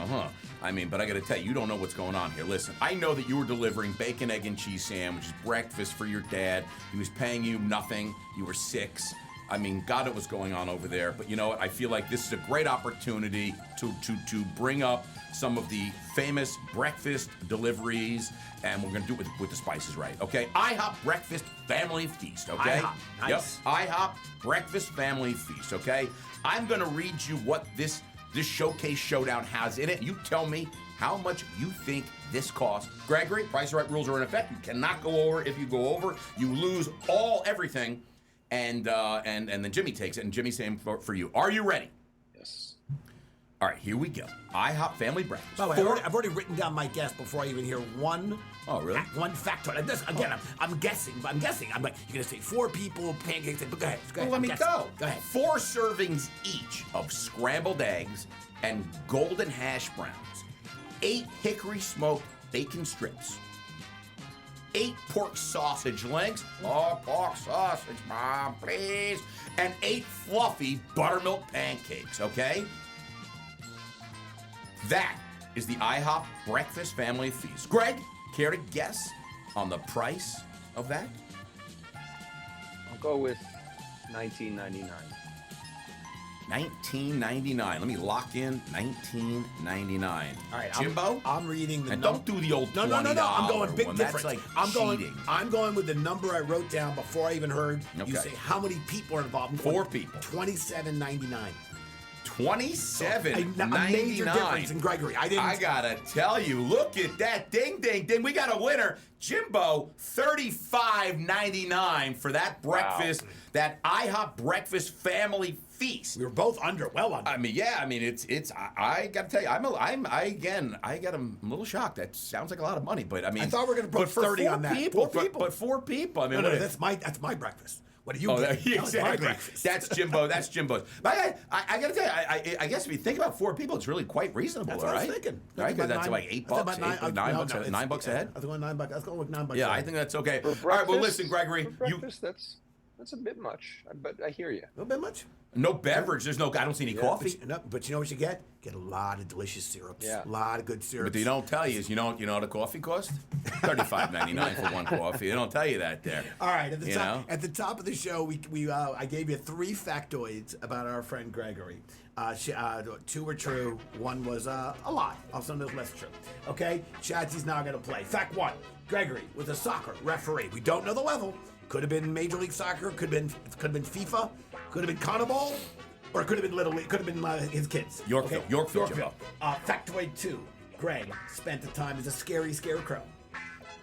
I mean, but I got to tell you, you don't know what's going on here. Listen, I know that you were delivering bacon, egg, and cheese sandwiches, breakfast for your dad. He was paying you nothing. You were 6. I mean, God, it was going on over there. But you know what? I feel like this is a great opportunity to bring up some of the famous breakfast deliveries, and we're going to do it with the Spices Right, okay? IHOP Breakfast Family Feast, okay? IHOP, nice. Yep, IHOP Breakfast Family Feast, okay? I'm going to read you what this showcase showdown has in it. You tell me how much you think this costs. Gregory, Price Right rules are in effect. You cannot go over. If you go over, you lose everything. And then Jimmy takes it, and Jimmy's saying for you. Are you ready? Yes. All right, here we go. IHOP Family Breakfast. By the way, I've already written down my guess before I even hear one. Oh, really? One factoid. Again, I'm guessing. I'm like, you're gonna say 4 people, pancakes. But go ahead. Well, let me go. Go ahead. 4 servings each of scrambled eggs and golden hash browns. 8 hickory smoked bacon strips. 8 pork sausage links. Oh, pork sausage, Mom, please. And 8 fluffy buttermilk pancakes, okay? That is the IHOP Breakfast Family Feast. Greg, care to guess on the price of that? I'll go with $19.99. $19.99. Let me lock in $19.99. All right, Jimbo? I'm reading the and don't do the old $20 No. I'm going big one. difference. That's like cheating. I'm going with the number I wrote down before I even heard you Okay. say how many people are involved. 4 people. $27.99. $27.99. A major difference in Gregory. I gotta tell you, look at that. Ding, ding, ding. We got a winner. Jimbo, $35.99 for that breakfast, that IHOP Breakfast Family Feast. We were both well under. I mean, yeah. I mean, it's. I gotta tell you, I got a little shocked. That sounds like a lot of money, but I mean, I thought we were gonna put 30 on that. People, 4 people. But 4 people. I mean, No, that's my breakfast. What do you get? Exactly. That's Jimbo. That's Jimbo's. But I got to tell you, I guess if you think about 4 people, it's really quite reasonable. That's what I was thinking. Right? Because that's like $8, $9 a head. I was going $9. I was going with $9. Yeah, I think that's okay. For All right. Well, listen, Gregory. For breakfast, that's a bit much, but I hear you. A little bit much. No beverage. I don't see any coffee. But you know what you get? Get a lot of delicious syrups. Yeah. A lot of good syrups. But they don't tell you is you know what a coffee costs? $35.99 for one coffee. They don't tell you that there. All right, at the top of the show, I gave you 3 factoids about our friend Gregory. 2 were true, 1 was a lie. Also, there's less true. Okay, Schatzy's now going to play. Fact 1: Gregory was a soccer referee. We don't know the level. Could have been Major League Soccer. Could have been FIFA. Could have been Carnival. Or it could have been Little League. Could have been his kids. Yorkville. Okay? Yorkville. Factoid 2: Greg spent the time as a scary scarecrow.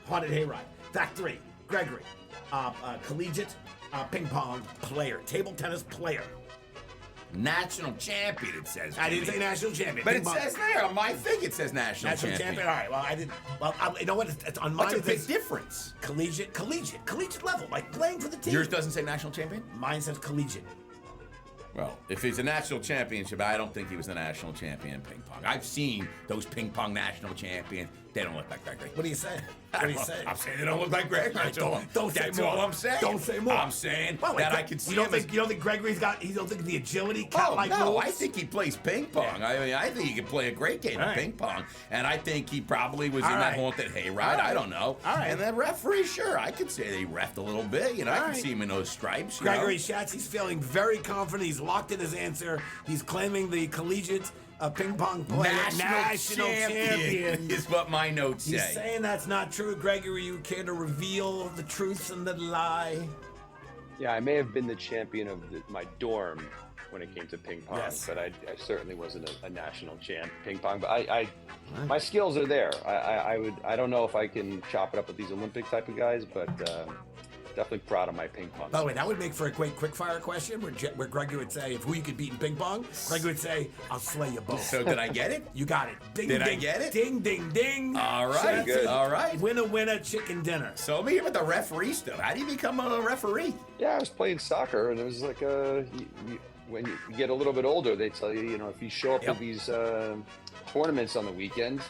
Haunted hayride. Fact 3: Gregory, collegiate ping pong player, table tennis player. National champion, it says. I didn't say national champion. But it says there on my thing. It says national champion. All right. Well, I didn't. Well, you know what? It's on mine. What's a big difference? Collegiate level, like playing for the team. Yours doesn't say national champion. Mine says collegiate. Well, if he's a national championship, I don't think he was a national champion in ping pong. I've seen those ping pong national champions. They don't look like Gregory. What are you saying? What are you saying? I'm saying they don't look like Gregory. That's all I'm saying. Don't say more. I'm saying that I can see you don't think Gregory's got? You don't think the agility? Cat-like no, moves? I think he plays ping pong. Yeah. I mean, I think he can play a great game of ping pong, and I think he probably was in that haunted hayride. I don't know. All right. And then referee, sure, I could say he reffed a little bit. You know, I can see him in those stripes. Gregory Schatzy's feeling very confident. He's locked in his answer. He's claiming the collegiate ping pong player, national champion is what my notes say. He's saying that's not true. Gregory, you care to reveal the truth and the lie? Yeah, I may have been the champion of my dorm when it came to ping pong, but I certainly wasn't a national champ ping pong. But my skills are there. I don't know if I can chop it up with these Olympic type of guys, but definitely proud of my ping pong. By the way, that would make for a great quick-fire question where Gregory would say, if who you could beat in ping pong, Gregory would say, I'll slay you both. So did I get it? You got it. Ding, did ding, I get it? Ding, ding, ding. All right. Good. All right. Winner, chicken dinner. So let me hear about the referee stuff. How do you become a referee? Yeah, I was playing soccer, and it was like when you get a little bit older, they tell you, if you show up at these tournaments on the weekends,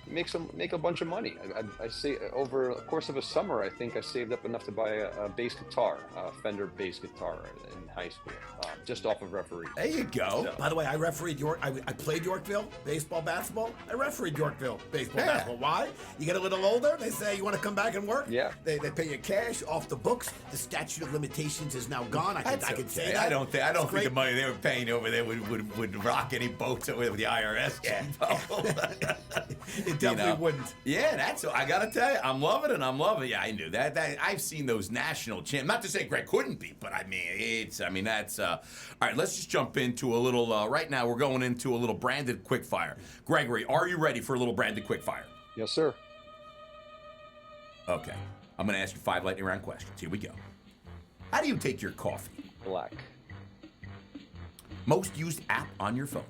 make a bunch of money. I say over the course of a summer, I think I saved up enough to buy a bass guitar, a Fender bass guitar in high school, just off of referee. There you go. So. By the way, I refereed I played Yorkville baseball, basketball. I refereed Yorkville baseball, basketball. Why? You get a little older. They say you want to come back and work. Yeah. They pay you cash off the books. The statute of limitations is now gone. I can say that. I don't think the money they were paying over there would rock any boats with the IRS. Yeah. It definitely wouldn't. Yeah, I gotta tell you, I'm loving it. Yeah, I knew that. I've seen those national champs. Not to say Greg couldn't be, but that's all right. Let's just jump into a little. Right now, we're going into a little branded quickfire. Gregory, are you ready for a little branded quickfire? Yes, sir. Okay, I'm gonna ask you 5 lightning round questions. Here we go. How do you take your coffee? Black. Most used app on your phone?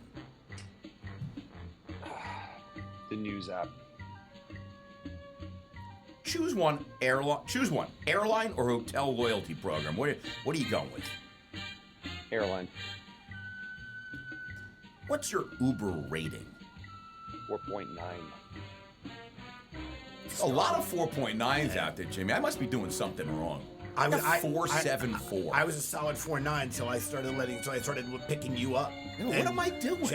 The news app. Choose one airline or hotel loyalty program. What are you going with? Airline. What's your Uber rating? 4.9. A lot of 4.9s out there, Jimmy. I must be doing something wrong. I was 4.74. I was a solid 4.9 until I started picking you up. What am I doing?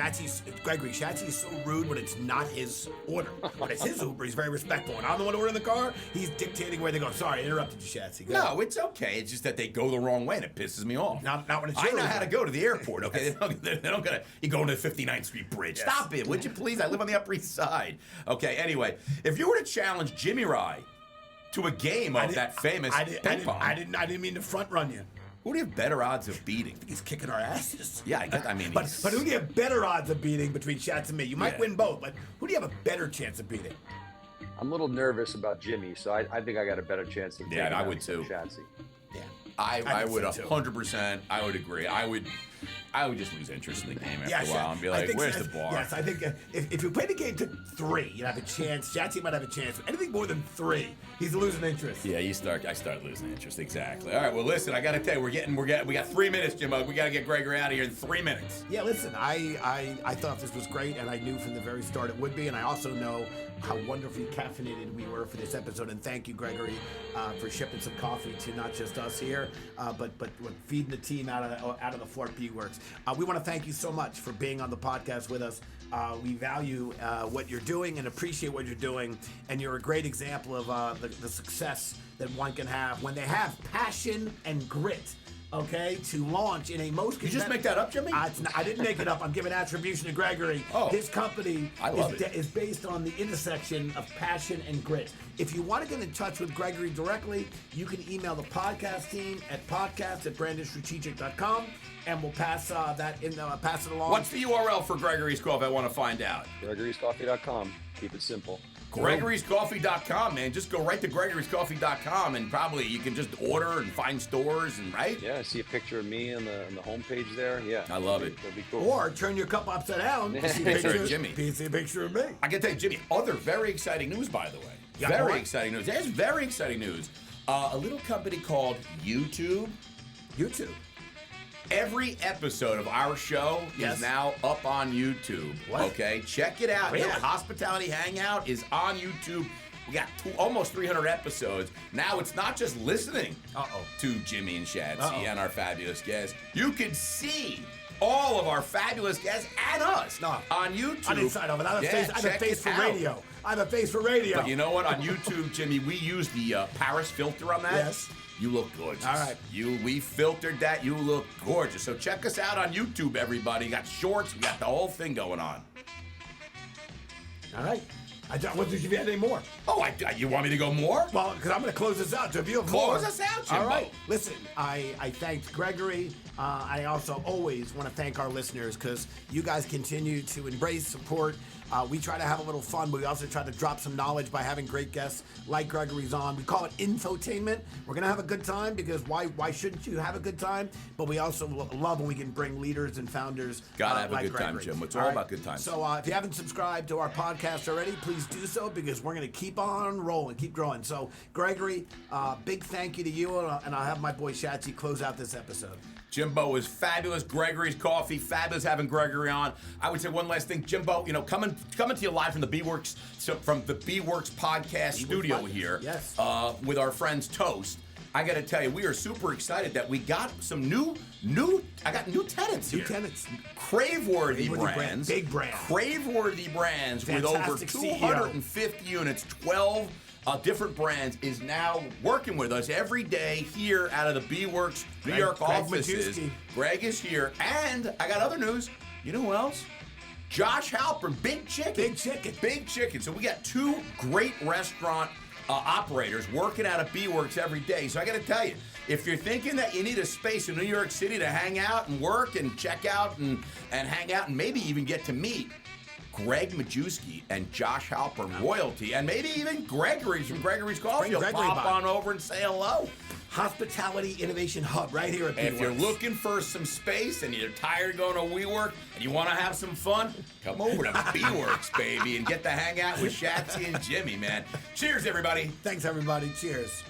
Gregory, Schatzy is so rude when it's not his order. When it's his Uber, he's very respectful. When I'm the one ordering the car, he's dictating where they go. Sorry, I interrupted you, Schatzy. No, it's okay. It's just that they go the wrong way and it pisses me off. Not when it's your I know Uber. how to go to the airport, okay? They don't gotta, you go to the 59th Street Bridge. Yes. Stop it, would you please? I live on the Upper East Side. Okay, anyway, if you were to challenge Jimmy Rye to a game of that famous ping pong. I didn't mean to front run you. Who do you have better odds of beating? He's kicking our asses. Yeah, I mean, but who do you have better odds of beating between Schatz and me? You might win both, but who do you have a better chance of beating? I'm a little nervous about Jimmy, so I think I got a better chance of beating I would too. Schatzy. Yeah, I would 100%. I would agree. I would just lose interest in the game after a while and be like, where's the bar? Yes, I think if you play the game to 3, you'd have a chance. Schatzy might have a chance. But anything more than 3, he's losing interest. Yeah, I start losing interest. Exactly. All right, well, listen, I got to tell you, we got 3 minutes, Jim. We got to get Gregory out of here in 3 minutes. Yeah, listen, I thought this was great, and I knew from the very start it would be, and I also know how wonderfully caffeinated we were for this episode, and thank you, Gregory, for shipping some coffee to not just us here, but feeding the team out of the Fort P Works. We want to thank you so much for being on the podcast with us. We value what you're doing and appreciate what you're doing, and you're a great example of the success that one can have when they have passion and grit. Okay, to launch in a most. You just make that up, Jimmy? I didn't make it up. I'm giving attribution to Gregory. Oh, his company is based on the intersection of passion and grit. If you want to get in touch with Gregory directly, you can email the podcast team at podcast@brandedstrategic.com, and we'll pass pass it along. What's the URL for Gregory's Coffee? I want to find out. Gregory'sCoffee.com. Keep it simple. Gregory'sCoffee.com, man. Just go right to Gregory'sCoffee.com, and probably you can just order and find stores, and right? Yeah, I see a picture of me on the homepage there. Yeah, I love it. That'd be cool. Or turn your cup upside down. See a picture of Jimmy. See a picture of me. I can tell you, Jimmy, other very exciting news, by the way. Yeah, very exciting news. There's very exciting news. A little company called YouTube. YouTube. Every episode of our show is now up on YouTube. What? Okay, check it out. Really? Yeah, Hospitality Hangout is on YouTube. We got almost 300 episodes. Now it's not just listening to Jimmy and Schatzy and our fabulous guests. You can see all of our fabulous guests and us on YouTube. On inside of it. I have a face for radio. I have a face for radio. But you know what? On YouTube, Jimmy, we use the Paris filter on that. Yes. You look gorgeous. All right. We filtered that. You look gorgeous. So check us out on YouTube, everybody. Got shorts. We got the whole thing going on. All right. I don't want to give you any more. Oh, you want me to go more? Well, because I'm going to close this out. So if you have more. Close us out, Jimbo. All right. Listen, I thanked Gregory. I also always want to thank our listeners because you guys continue to embrace, support. We try to have a little fun, but we also try to drop some knowledge by having great guests like Gregory's on. We call it infotainment. We're going to have a good time because why shouldn't you have a good time? But we also love when we can bring leaders and founders Gotta have like a good Gregory. time, Jim. It's all about good times. So if you haven't subscribed to our podcast already, please do so because we're going to keep on rolling, keep growing. So, Gregory, big thank you to you, and I'll have my boy Schatzy close out this episode. Jimbo is fabulous. Gregory's coffee, fabulous having Gregory on. I would say one last thing, Jimbo. You know, coming to you live from the B-Works, podcast studio here. Yes. With our friends Toast. I got to tell you, we are super excited that we got some new tenants here. New tenants. Crave-worthy brands. Big brand. Crave-worthy brands with over Fantastic 250 units, 12 different brands is now working with us every day here out of the B-Works New York offices. Greg is here. And I got other news. You know who else? Josh Halpern, Big Chicken. Big Chicken. So we got two great restaurant operators working out of B-Works every day. So I got to tell you, if you're thinking that you need a space in New York City to hang out and work and check out and hang out and maybe even get to meet Greg Majewski and Josh Halpern, royalty, and maybe even Gregory's from Gregory's Coffee. You'll pop on over and say hello. Hospitality Innovation Hub right here at B-Works. If you're looking for some space and you're tired of going to WeWork and you want to have some fun, come over to B-Works, baby, and get to hang out with Schatzy and Jimmy, man. Cheers, everybody. Thanks, everybody. Cheers.